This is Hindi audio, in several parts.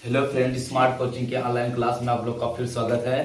हेलो फ्रेंड, स्मार्ट कोचिंग के ऑनलाइन क्लास में आप लोग का फिर स्वागत है।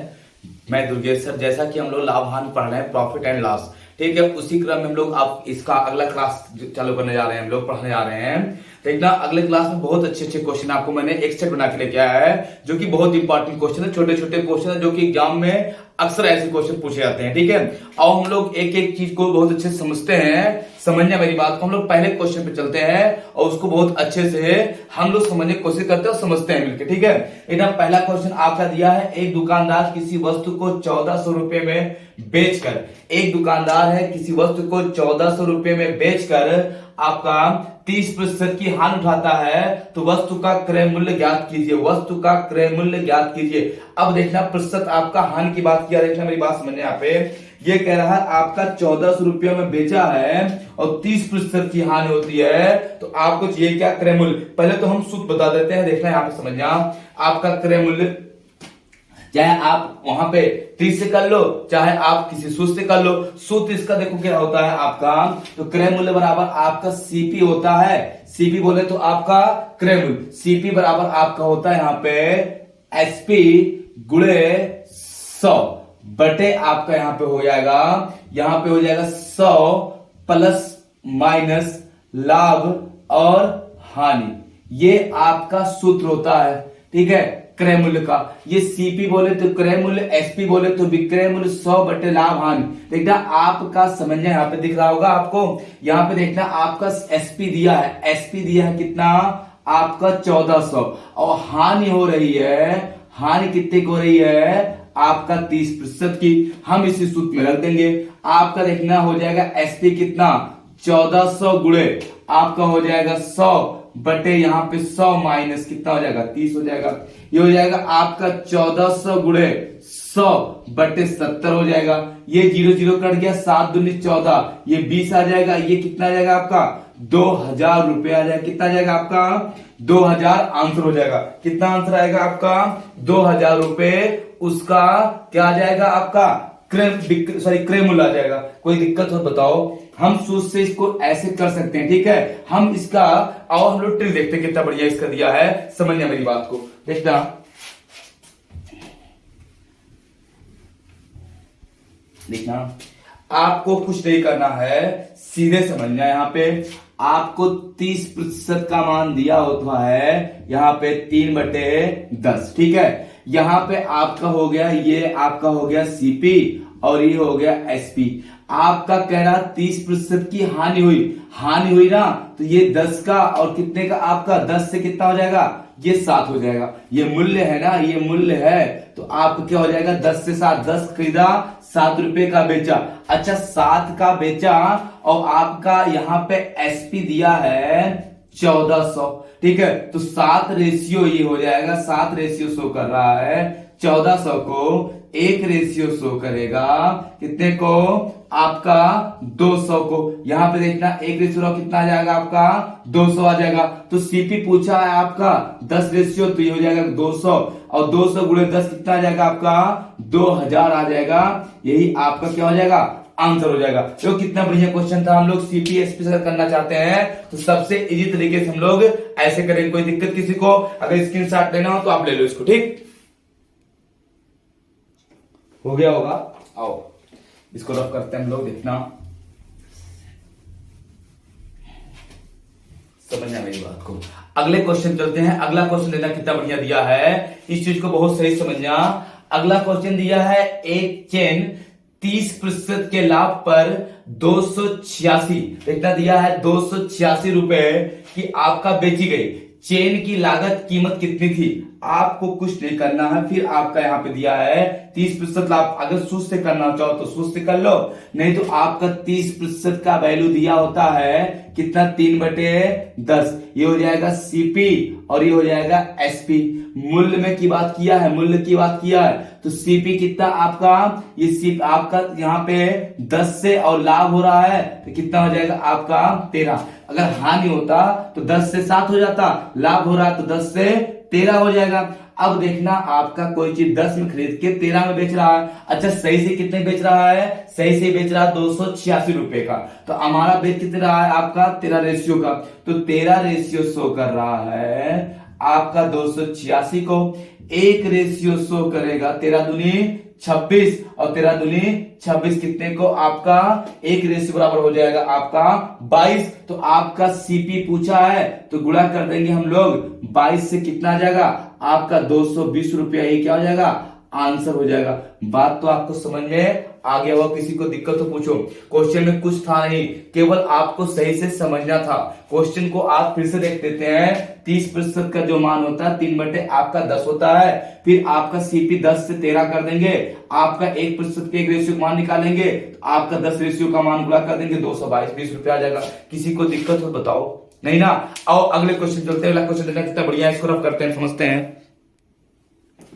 मैं दुर्गेश सर। जैसा कि हम लोग लाभ हानि पढ़ रहे हैं, प्रॉफिट एंड लॉस, ठीक है, उसी क्रम में हम लोग आप इसका अगला क्लास चालू करने जा रहे हैं, हम लोग पढ़ने जा रहे हैं। देखना, अगले क्लास में बहुत अच्छे अच्छे क्वेश्चन आपको मैंने एक सेट बना के लेके आया है, जो कि बहुत इंपॉर्टेंट क्वेश्चन है, छोटे छोटे क्वेश्चन है, जो कि एग्जाम में अक्सर ऐसे क्वेश्चन पूछे जाते हैं। ठीक है, और हम लोग एक एक चीज को बहुत अच्छे से समझते हैं। समझना मेरी बात को, हम लोग पहले क्वेश्चन पे चलते हैं और उसको बहुत अच्छे से हम लोग समझने की कोशिश करते हैं और समझते हैं मिलकर। ठीक है, एकदम पहला क्वेश्चन आपका दिया है, एक दुकानदार किसी वस्तु को 1400 रुपए में बेचकर, एक दुकानदार है किसी वस्तु को 1400 रुपए में बेचकर आपका 30% की हानि उठाता है, तो वस्तु का क्रय मूल्य ज्ञात कीजिए। वस्तु का क्रय मूल्य ज्ञात कीजिए। अब देखना, प्रतिशत आपका हानि की बात किया, देखना मेरी बात समझने। यहाँ पे ये कह रहा है आपका 1400 रुपया में बेचा है और 30% की हानि होती है, तो आपको चाहिए क्या? क्रय मूल्य। पहले तो हम सूत्र बता देते हैं, देखना यहाँ पे समझना। आपका क्रय मूल्य, चाहे आप वहां पे 30 से कर लो, चाहे आप किसी सूत्र से कर लो। सूत्र इसका देखो क्या होता है आपका, तो क्रय मूल्य बराबर आपका सीपी होता है। सीपी बोले तो आपका क्रय मूल्य, सीपी बराबर आपका होता है यहाँ पे एसपी गुणे 100 बटे आपका यहाँ पे हो जाएगा, यहाँ पे हो जाएगा 100 प्लस माइनस लाभ और हानि। ये आपका सूत्र होता है, ठीक है, क्रय मूल्य का। ये सीपी बोले तो क्रय मूल्य, एसपी बोले तो विक्रय मूल्य, 100 बटे लाभ हानि। देखना आपका समझना, यहाँ पे दिख रहा होगा आपको, यहाँ पे देखना आपका एसपी दिया है, एसपी दिया है कितना? आपका 1400, और हानि हो रही है, हानि कितने की हो रही है? आपका 30% की। हम इसी सूत्र में रख देंगे। आपका देखना हो जाएगा एसपी कितना? 1400 गुणे आपका हो जाएगा 100 बटे यहाँ पे 100 माइनस कितना हो जाएगा? 30 हो जाएगा। ये हो जाएगा आपका 1400 गुणे 100 बटे 70 हो जाएगा। ये 0 0 कट गया, 7 दूनी 14, ये 20 आ जाएगा। ये कितना आ जाएगा आपका? 2000 रुपए आ जाएगा। कितना आ जाएगा आपका? 2000 आंसर हो जाएगा। कितना आंसर आएगा आपका? 2000 रुपए। उसका क्या आ जाएगा आपका? क्रय मूल्य आ जाएगा। कोई दिक्कत हो बताओ? हम सूत्र से इसको ऐसे कर सकते हैं, ठीक है। हम इसका और हम लोग ट्रिक देखते हैं, कितना बढ़िया इसका दिया है। समझना मेरी बात को, देखना देखना, आपको कुछ नहीं करना है, सीधे समझना। यहाँ पे आपको 30% का मान दिया होता है, यहाँ पे 3/10, ठीक है। यहाँ पे आपका हो गया, ये आपका हो गया सीपी और ये हो गया एसपी। आपका कह रहा 30% की हानि हुई ना, तो ये 10 का और कितने का? आपका 10 से कितना हो जाएगा? ये 7 हो जाएगा। ये मूल्य है ना, ये मूल्य है, तो आपका क्या हो जाएगा? 10 से 7, 10 खरीदा, 7 रुपए का बेचा। अच्छा, 7 का बेचा और आपका यहाँ पे एसपी दिया है 1400, ठीक है, तो 7 रेशियो ये हो जाएगा, 7 रेशियो शो कर रहा है। 1400 को 1 रेशियो शो करेगा, कितने को? आपका 200 को। यहां पे देखना 1 रेशियो कितना आ जाएगा आपका? 200 आ जाएगा। तो सीपी पूछा है आपका 10 रेशियो, तो ये हो जाएगा 200, और 200 गुणे 10 कितना आ जाएगा आपका? 2000 आ जाएगा। यही आपका क्या हो जाएगा? आंसर हो जाएगा। तो कितना बढ़िया क्वेश्चन था। हम लोग सीपी एसपी से करना चाहते हैं तो सबसे इजी तरीके से हम लोग ऐसे करेंगे। कोई दिक्कत किसी को? अगर स्क्रीनशॉट लेना हो तो आप ले लो इसको, ठीक हो गया होगा। आओ इसको रफ करते हैं हम लोग, देखना समझना मेरी बात को। अगले क्वेश्चन चलते हैं। अगला क्वेश्चन देखना कितना बढ़िया दिया है, इस चीज को बहुत सही समझना। अगला क्वेश्चन दिया है, एक चेन 30% के लाभ पर 286, देखना दिया है 286 रुपए की आपका बेची गई। चेन की लागत कीमत कितनी थी? आपको कुछ नहीं करना है। फिर आपका यहाँ पे दिया है 30% लाभ। अगर सूत्र से करना चाहो तो सूत्र से कर लो, नहीं तो आपका 30% का वैल्यू दिया होता है कितना? 3/10। ये हो जाएगा सीपी और ये हो जाएगा एसपी। मूल्य में की बात किया है, मूल्य की बात किया है, तो सीपी कितना आपका? ये सीपी आपका यहाँ पे 10 से और लाभ हो रहा है तो कितना हो जाएगा आपका? 13। अगर हानि होता तो 10 से 7 हो जाता, लाभ हो रहा है तो 10 से 13 हो जाएगा। अब देखना, आपका कोई चीज 10 में खरीद के 13 में बेच रहा है। अच्छा, सही से कितने बेच रहा है? सही से बेच रहा है 286 रुपए का। तो हमारा बेच कितना रहा है? आपका 13 रेशियो का, तो 13 रेशियो शो कर रहा है आपका 286 को 1:100 करेगा, 13 दूनी 26 और 13 दूनी 26 कितने को आपका 1 बराबर हो जाएगा आपका 22। तो आपका सीपी पूछा है तो गुणा कर देंगे हम लोग 22 से, कितना आ जाएगा आपका 220 रुपया, ये क्या हो जाएगा आंसर हो जाएगा। बात तो आपको समझ में आ गया होगा, किसी को दिक्कत तो पूछो। क्वेश्चन में कुछ था नहीं, केवल आपको सही से समझना था। क्वेश्चन को आप फिर से देख देते हैं। 30% का जो मान होता है 3 आपका 10 होता है, फिर आपका सीपी 10 से 13 कर देंगे, आपका 1% के 1 रेशियो मान निकालेंगे, तो आपका 10 रेशियो का मान गुणा कर देंगे, 222 20 रुपया आ जाएगा। किसी को दिक्कत हो बताओ, नहीं ना। आओ अगले क्वेश्चन चलते हैं। अगला क्वेश्चन देखना कितना बढ़िया है, इसको रफ करते हैं, समझते हैं,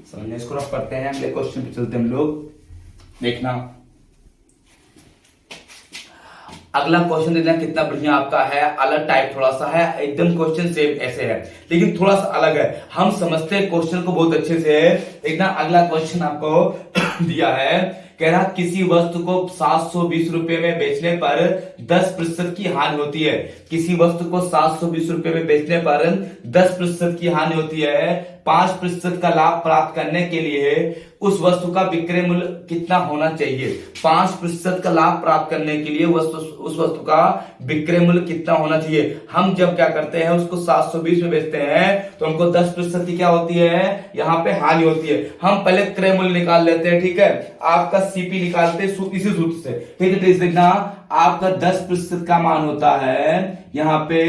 समझने इसको रफ करते हैं। अगले क्वेश्चन पे चलते हैं हम लोग, देखना अगला क्वेश्चन देखना कितना बढ़िया आपका है, अलग टाइप थोड़ा सा है, एकदम क्वेश्चन सेम ऐसे है लेकिन थोड़ा सा अलग है। हम समझते हैं क्वेश्चन को बहुत अच्छे से है। देखना अगला क्वेश्चन आपको दिया है, कह रहा किसी वस्तु को 720 रुपए में बेचने पर 10% की हानि होती है। किसी वस्तु को 720 रुपए में बेचने पर 10% की हानि होती है। 5% का लाभ प्राप्त करने के लिए उस वस्तु का विक्रय मूल्य कितना होना चाहिए। 5% का लाभ प्राप्त करने के लिए उस वस्तु का विक्रय मूल्य कितना होना चाहिए। हम जब क्या करते हैं, उसको 720 में बेचते हैं तो हमको 10% की क्या होती है, यहाँ पे हानि होती है। हम पहले क्रय मूल्य निकाल लेते हैं, ठीक है। आपका सीपी निकालते हैं इसी सूत्र से, ठीक है। तो देखना आपका 10% का मान होता है यहाँ पे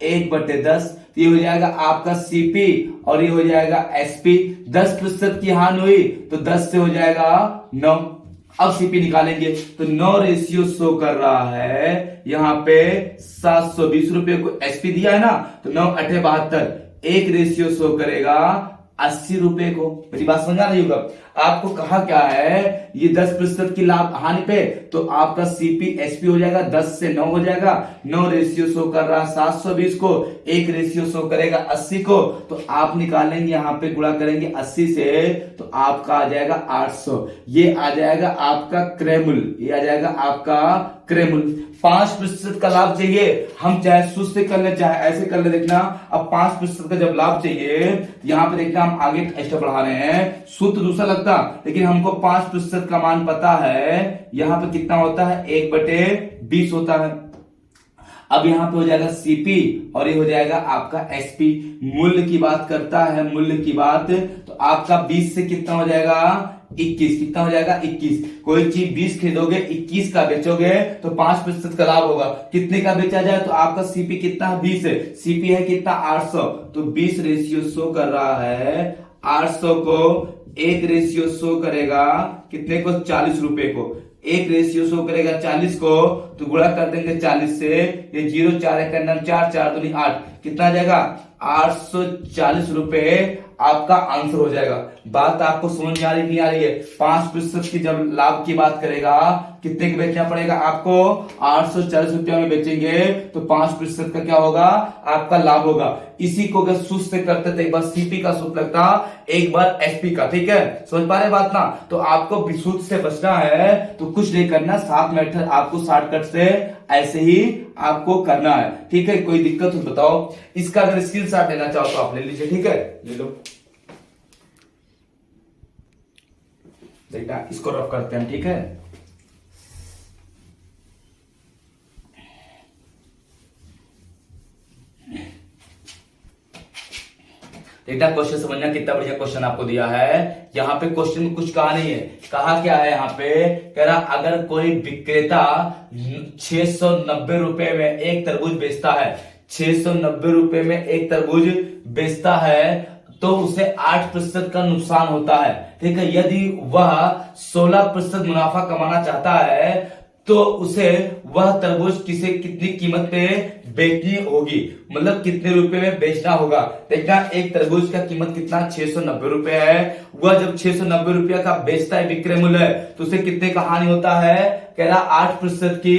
1/10, तो ये हो जाएगा आपका सीपी और ये हो जाएगा एसपी। 10% की हानि हुई तो 10 से हो जाएगा 9। अब सीपी निकालेंगे तो 9:100 कर रहा है, यहाँ पे 720 रुपए को एसपी दिया है ना, तो 9 8 72, 1:100 करेगा 80 रुपए को। मेरी बात समझ आ रही होगा। आपको कहा क्या है, ये 10% की लाभ हानि पे, तो आपका सीपी एसपी हो जाएगा 10 से 9 हो जाएगा। 9:100 कर रहा 720 को, 1:100 करेगा 80 को, तो आप निकालेंगे यहाँ पे गुणा करेंगे 80 से, तो आपका आ जाएगा 800। ये आ जाएगा आपका क्रय मूल्य, ये आ जाएगा आपका क्रय मूल्य। 5% का लाभ चाहिए, हम चाहे सूत्र से कर ले चाहे ऐसे कर ले। देखना अब 5% का जब लाभ चाहिए, यहाँ पे देखना हम आगे एक्स्ट्रा बढ़ा रहे हैं, सूत्र दूसरा लगता लेकिन हमको 5% का मान पता है। यहाँ पे कितना होता है, 1/20 होता है। अब यहाँ पे हो जाएगा सीपी और ये हो जाएगा आपका एसपी। मूल्य की बात करता है, मूल्य की बात, तो आपका 20 से कितना हो जाएगा 21, कितना हो जाएगा 21। कोई चीज 20 खरीदोगे 21 का बेचोगे तो 5% का लाभ होगा। कितने का बेचा जाए, तो आपका सीपी कितना है 20 है, सीपी है कितना 800, तो 20:100 कर रहा है। 800 को 1:100 करेगा कितने को, 40 रुपए को। 1:100 करेगा 40 को, तो गुणा कर देंगे 40 से, ये 0 4 1 4 4 2 8, कितना आ जाएगा 840 रुपए आपका आंसर हो जाएगा। बात आपको समझ में आ रही नहीं आ रही है। 5% की जब लाभ की बात करेगा, कितने की बेचना पड़ेगा आपको, 840 रुपया में बेचेंगे तो 5% का क्या होगा आपका लाभ होगा। इसी को अगर सूत्र से करते तो एक बार सीपी का सूत्र लगता, एक बार एसपी का, ठीक है। समझ पा रहे बात ना। तो आपको सूत्र से बचना है तो कुछ नहीं करना, 7 मेथड आपको शॉर्टकट से ऐसे ही आपको करना है, ठीक है। कोई दिक्कत हो बताओ। इसका अगर स्क्रीनशॉट लेना चाहो तो आप ले लीजिए, ठीक है, ले लो। देखा, इसको रफ करते हैं, ठीक है। देखना क्वेश्चन समझना, कितना बढ़िया क्वेश्चन आपको दिया है। यहाँ पे क्वेश्चन में कुछ कहा नहीं है, कहा क्या है यहाँ पे, कह रहा अगर कोई विक्रेता 690 रुपए में एक तरबूज बेचता है, 690 रुपए में एक तरबूज बेचता है, तो उसे 8% का नुकसान होता है, ठीक है। यदि वह 16% मुनाफा कमाना चाहता है तो उसे वह तरबूज कितनी कीमत पे बेचनी होगी, मतलब कितने रुपए में बेचना होगा। देखना एक तरबूज का कीमत कितना 690 रुपए है। वह जब 690 रुपया का बेचता है विक्रय मूल्य है, तो उसे कितने का हानि होता है, कह रहा 8% की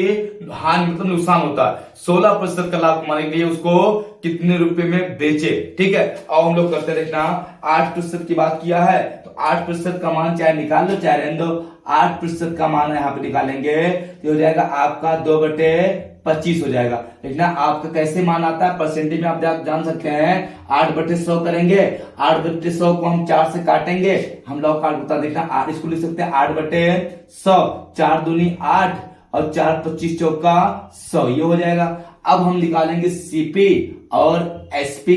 हानि मतलब नुकसान होता है। 16% का लाभ कमाने के लिए उसको कितने रुपए में बेचे, ठीक है। और हम लोग करते देखना 8% की बात किया है तो तो 8% का मान चाहे निकाल लो चाहे रहने दो, 8% का मान यहाँ पे निकालेंगे तो हो जाएगा आपका 2/25 हो जाएगा। देखना आपका कैसे मान आता है परसेंटेज में, आप जान सकते हैं 8/100 करेंगे, 8/100 को हम 4 से काटेंगे, हम लोग काट बता देखना 8 इसको लिख सकते हैं 8/100, 4 दूनी 8 और 4 25 चौका 100, ये हो जाएगा। अब हम निकालेंगे सीपी और एसपी,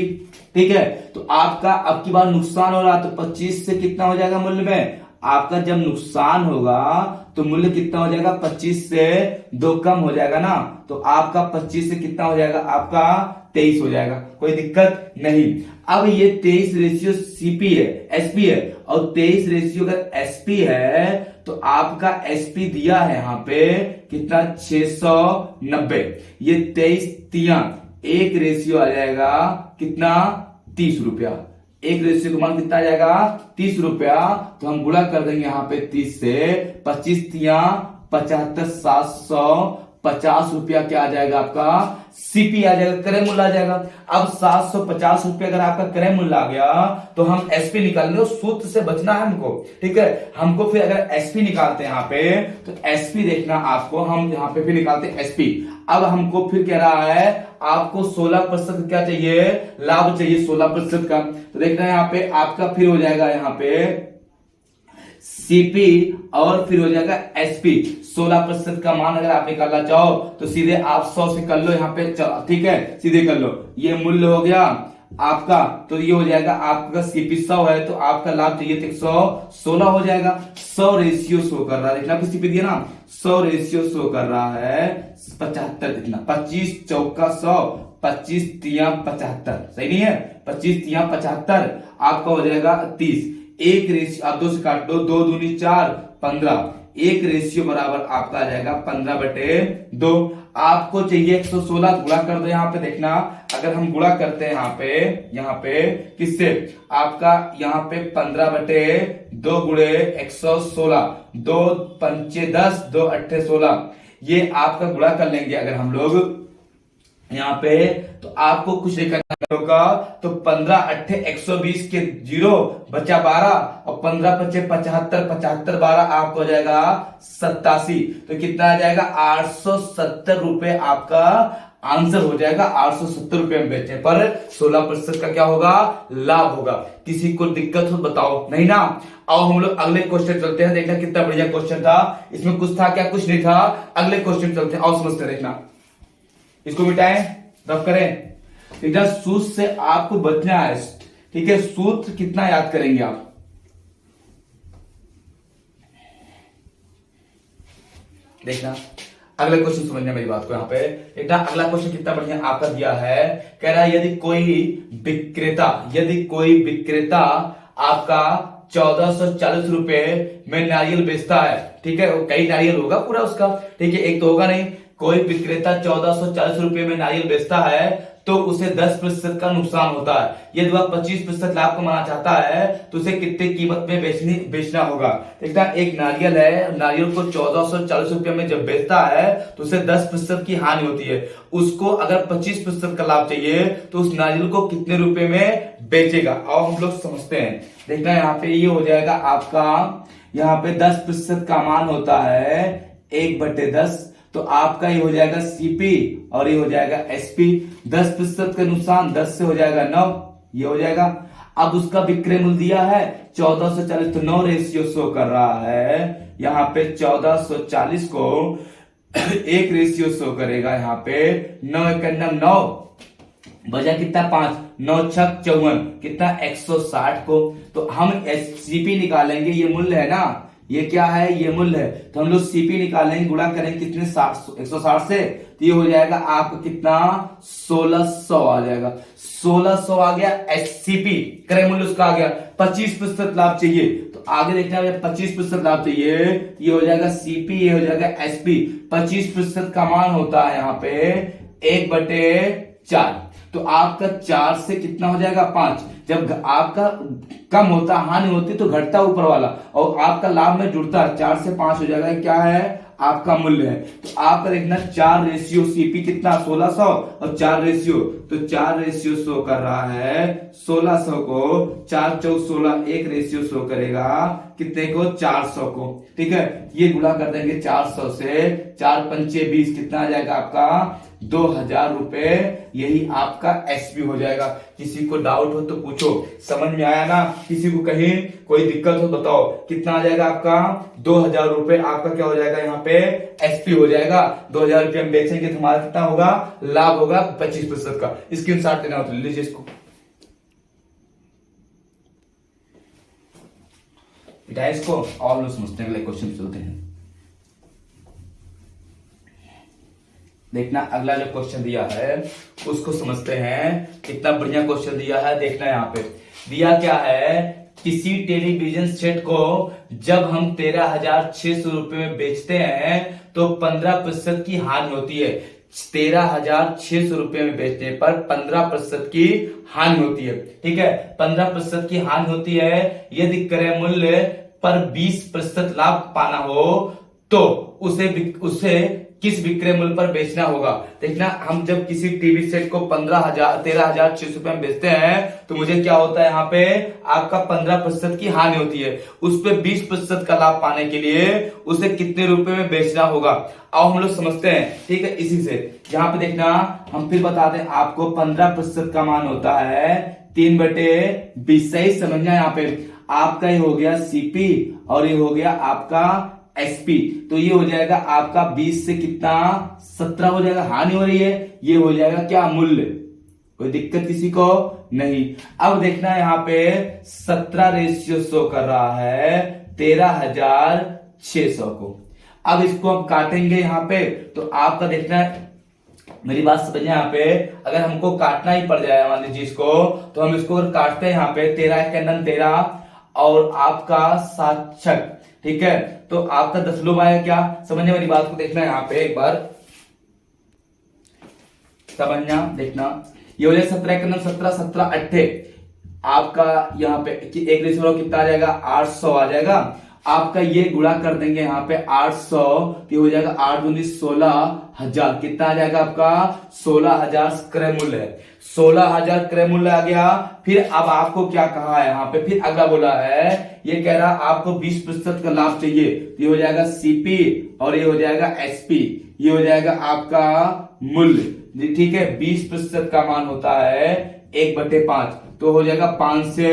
ठीक है। तो आपका अब की बार नुकसान हो रहा तो 25 से कितना हो जाएगा मूल्य में, आपका जब नुकसान होगा तो मूल्य कितना हो जाएगा, 25 से 2 कम हो जाएगा ना, तो आपका 25 से कितना हो जाएगा, आपका 23 हो जाएगा, कोई दिक्कत नहीं। अब ये 23 रेशियो सीपी है, एसपी है, और 23 रेशियो अगर एसपी है तो आपका एसपी दिया है यहाँ पे कितना 690, ये 23 तिया एक रेशियो आ जाएगा कितना 30 रुपया, एक रेशियो का मान कितना आ जाएगा 30 रुपया। तो हम गुणा कर देंगे यहाँ पे 30 से, 25 तिया 75, 750 रुपया क्या आ जाएगा आपका सीपी आ जाएगा, क्रय मूल्य आ जाएगा। अब 750 रुपया अगर आपका क्रय मूल्य आ गया तो हम एसपी निकालेंगे, सूत्र से बचना है हमको, ठीक है। हमको फिर अगर एसपी निकालते हैं यहाँ पे तो एसपी देखना आपको, हम यहाँ पे फिर निकालते हैं एसपी। अब हमको फिर कह रहा है आपको 16% क्या चाहिए, लाभ चाहिए 16% का, तो देखना यहाँ पे आपका फिर हो जाएगा यहाँ पे सीपी और फिर हो जाएगा एसपी। 16% का मान अगर आप निकालना चाहो तो सीधे आप 100 से कर लो यहाँ पे, ठीक है, सीधे कर लो। ये मूल्य हो गया आपका, तो ये हो जाएगा आपका सीपी 100 है तो आपका लाभ चाहिए 116 हो जाएगा। 100 रेशियो शो कर रहा है, देखना आपको सीपी दिया ना, 100 रेशियो शो कर रहा है 75, कितना 25 चौका 100, 25 तिया 75, सही नहीं है, 25 तिया 75 आपका हो जाएगा 30। एक रेशियो आप 2 से काट दो, 2 दूनी 4 15, एक रेशियो बराबर आपका आ जाएगा 15/2। आपको चाहिए 116, गुणा कर दो यहाँ पे, देखना अगर हम गुणा करते हैं यहाँ पे किससे, आपका यहाँ पे 15/2 गुणे 116, 2 पंचे 10, 2 अट्ठे 16, ये आपका गुणा कर लेंगे अगर हम लोग यहाँ पे, तो आपको कुछ नहीं करना होगा। तो 15 अट्ठे 120 के 0 बचा 12 और 15 पचे 75, 75 12 आपको हो जाएगा 87, तो कितना आ जाएगा 870 रुपए आपका आंसर हो जाएगा। 870 रुपए में बेचने पर 16% का क्या होगा, लाभ होगा। किसी को दिक्कत हो बताओ, नहीं ना। आओ हम लोग अगले क्वेश्चन चलते हैं, देखना कितना बढ़िया क्वेश्चन था, इसमें कुछ था क्या, कुछ नहीं था। अगले क्वेश्चन चलते हैं, आओ समझते हैं, देखना इसको मिटाएं, रफ करें। ठीक है, सूत्र से आपको बचना है, ठीक है। सूत्र कितना याद करेंगे आप, देखना अगले क्वेश्चन समझना मेरी बात को यहाँ पे। देखना अगला क्वेश्चन कितना बढ़िया आपका दिया है, कह रहा है यदि कोई विक्रेता आपका 1440 रुपए में नारियल बेचता है, ठीक है, कई नारियल होगा पूरा उसका, ठीक है, एक तो होगा नहीं। कोई विक्रेता 1440 रुपए में नारियल बेचता है तो उसे 10% का नुकसान होता है। यदि वह 25% लाभ कमाना चाहता है तो उसे कितने कीमत में बेचना होगा। देखना एक नारियल है, नारियल को 1440 रुपए में जब बेचता है तो उसे 10% की हानि होती है। उसको अगर 25% का लाभ चाहिए तो उस नारियल को कितने रुपए में बेचेगा, आओ हम लोग समझते हैं। देखना यहाँ पे ये हो जाएगा आपका, यहाँ पे 10% का मान होता है 1/10, तो आपका ये हो जाएगा सीपी और ये हो जाएगा एसपी। 10% का नुकसान 10 से हो जाएगा 9, ये हो जाएगा। अब उसका विक्रय मूल्य दिया है 1440, तो 9 रेशियो शो कर रहा है यहाँ पे। 1440 को एक रेशियो शो करेगा यहाँ पे, 9 1 9 बजा कितना 5, 9 6 54, कितना 160 को। तो हम सीपी निकालेंगे, ये मूल्य है ना, ये क्या है, ये मूल्य है, तो हम लोग सीपी निकालेंगे, गुणा करेंगे कितने 160 से, तो ये हो जाएगा आपको कितना 1600 आ जाएगा। 1600 आ गया एससीपी, क्रय मूल्य उसका आ गया। 25% लाभ चाहिए तो आगे देखना है, 25% लाभ चाहिए, ये हो जाएगा सीपी, ये हो जाएगा एसपी। 25% का मान होता है यहाँ पे 1/4, तो आपका 4 से कितना हो जाएगा 5। जब आपका कम होता, हानि होती तो घटता ऊपर वाला, और आपका लाभ में जुड़ता है, 4 से 5 हो जाएगा, क्या है आपका मूल्य है। तो आपका देखना 4 रेशियो सीपी कितना 1600 और 4 रेशियो, तो 4 रेशियो शो कर रहा है 1600 को, 4 चौक 16, 1 रेशियो शो करेगा कितने को 400 को। ठीक है, ये गुणा कर देंगे 400 से, 4 पंचे 20, कितना आ जाएगा आपका 2000 रुपए। यही आपका एसपी हो जाएगा। किसी को डाउट हो तो पूछो, समझ में आया ना? किसी को कहीं कोई दिक्कत हो बताओ, कितना आ जाएगा आपका 2000 रुपए। आपका क्या हो जाएगा यहाँ पे एसपी हो जाएगा। 2000 रुपए हम बेचेंगे तो हमारा कितना होगा, लाभ होगा 25% का। स्क्रीनशॉट लेना हो तो लीजिए इसको, इसको और लोग समझते हैं। अगले क्वेश्चन चलते हैं। देखना अगला जो क्वेश्चन दिया है उसको समझते हैं। कितना बढ़िया क्वेश्चन दिया है, देखना यहाँ पे दिया क्या है। किसी टेलीविजन सेट को जब हम 13,600 रुपए में बेचते हैं तो 15% की हानि होती है। 13,600 रुपए में बेचने पर 15% की हानि होती है। ठीक है, 15% की हानि होती है। यदि क्रय मूल्य पर 20% लाभ पाना हो तो उसे किस विक्रय मूल्य पर बेचना होगा। देखना, हम जब किसी टीवी सेट को 13,600 रुपए में बेचते हैं तो मुझे क्या होता है, यहाँ पे आपका 15% की हानि होती है। उस पे 20% का लाभ पाने के लिए उसे कितने रुपए में बेचना होगा। आओ हम लोग समझते हैं। ठीक है, इसी से यहाँ पे देखना हम फिर बता दें आपको 15% का मान होता है 3/20। सही समझना, यहाँ पे आपका ये हो गया सीपी और ये हो गया आपका एसपी। तो ये हो जाएगा आपका 20 से कितना 17 हो जाएगा। हानि हो रही है, ये हो जाएगा क्या मूल्य। कोई दिक्कत किसी को नहीं। अब देखना यहाँ पे 17 रेशियो शो कर रहा है 13,600 को। अब इसको हम काटेंगे यहाँ पे तो आपका देखना, मेरी बात समझना, यहाँ पे अगर हमको काटना ही पड़ जाए मान लीजिए इसको, तो हम इसको काटते हैं यहाँ पे 13 के अंदर 13 और आपका 7 छक। ठीक है, तो आपका 10 लोग आया क्या। समझने वाली बात को देखना यहाँ पे एक बार समझना। देखना ये हो जाए 17 के अंदर 17, 17 अट्ठे आपका यहाँ पे एक रेशियो कितना आ जाएगा 800 आ जाएगा। आपका ये गुणा कर देंगे यहाँ पे 800, ये हो जाएगा 8 दूनी 16,000। कितना आ जाएगा आपका 16,000 क्रय मूल्य है। 16,000 क्रय मूल्य आ गया। फिर अब आपको क्या कहा है यहाँ पे, फिर अगला बोला है, ये कह रहा आपको 20% का लाभ चाहिए। ये हो जाएगा सीपी और ये हो जाएगा एसपी, ये हो जाएगा आपका मूल्य। ठीक है, 20% का मान होता है 1/5, तो हो जाएगा 5 से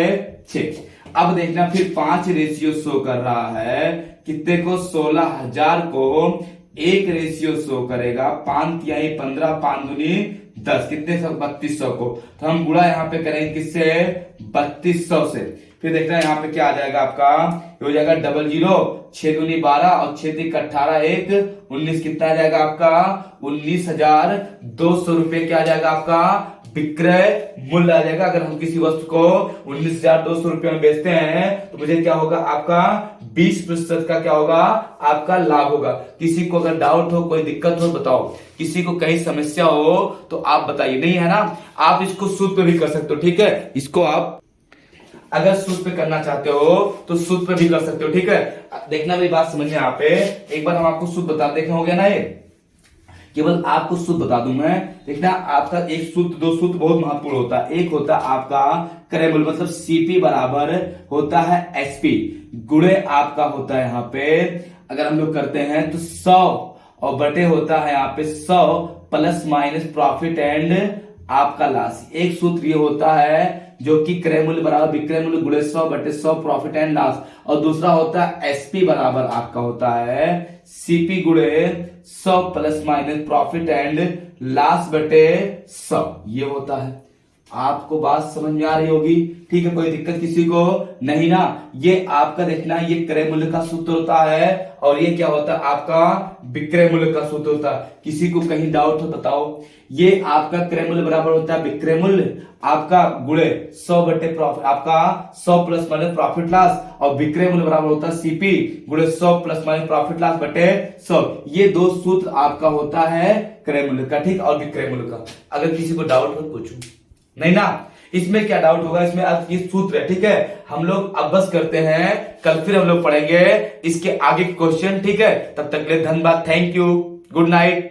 6। अब देखना फिर 5 रेशियो शो कर रहा है कितने को 16,000 को 1 रेशियो शो करेगा 5 तिहाई 15, 5 दूनी 10, कितने 3200 को। तो हम गुणा यहाँ पे करेंगे किससे 3200 से। फिर देखना यहाँ पे क्या आ जाएगा आपका, हो जाएगा 00, 6 दूनी 12 और 6 3 18 1 19, कितना आ जाएगा आपका 19,200 रुपए। क्या आ जाएगा आपका विक्रय मूल्य आ जाएगा। अगर हम किसी वस्तु को 19,200 रुपए में बेचते हैं तो मुझे क्या होगा आपका 20% का क्या होगा आपका लाभ होगा। किसी को अगर डाउट हो, कोई दिक्कत हो बताओ, किसी को कहीं समस्या हो तो आप बताइए। नहीं है ना, आप इसको सूत्र पे भी कर सकते हो। ठीक है, इसको आप अगर सूत्र पे करना चाहते हो तो सूत्र पे भी कर सकते हो। ठीक है, देखना मेरी बात समझिए। यहाँ पे एक बार हम आपको सूत्र बता, देखना हो गया ना, ये केवल आपको सूत्र बता दूं मैं। देखना आपका एक सूत्र, दो सूत्र बहुत महत्वपूर्ण होता है। एक होता है आपका क्रय मूल्य, मतलब सीपी बराबर होता है एसपी, गुणे आपका होता है यहाँ पे अगर हम लोग करते हैं तो 100 और बटे होता है यहाँ पे 100 प्लस माइनस प्रॉफिट एंड आपका लॉस। एक सूत्र ये होता है जो कि क्रय मूल्य बराबर विक्रय मूल्य गुणे 100 बटे 100 प्रॉफिट एंड लॉस, और दूसरा होता है एसपी बराबर आपका होता है सीपी गुणे 100 plus minus profit and loss बटे 100। ये होता है। आपको बात समझ में आ रही होगी। ठीक है, कोई दिक्कत किसी को नहीं ना। ये आपका देखना, ये क्रय मूल्य का सूत्र होता है और ये क्या होता है आपका विक्रय मूल्य का सूत्र होता है। किसी को कहीं डाउट हो बताओ। ये आपका क्रय मूल्य बराबर होता है विक्रय मूल्य आपका गुणे 100 बटे प्रॉफिट आपका 100 प्लस माइनस प्रॉफिट लॉस, और विक्रय मूल्य बराबर होता है सीपी गुणे 100 प्लस माइनस प्रॉफिट लॉस बटे 100। ये दो सूत्र आपका होता है क्रय मूल्य का, ठीक, और विक्रय मूल्य का। अगर किसी को डाउट हो पूछो। नहीं ना, इसमें क्या डाउट होगा, इसमें अब ये सूत्र है, ठीक है। हम लोग अब बस करते हैं, कल फिर हम लोग पढ़ेंगे इसके आगे के क्वेश्चन, ठीक है। तब तक के लिए धन्यवाद, थैंक यू, गुड नाइट।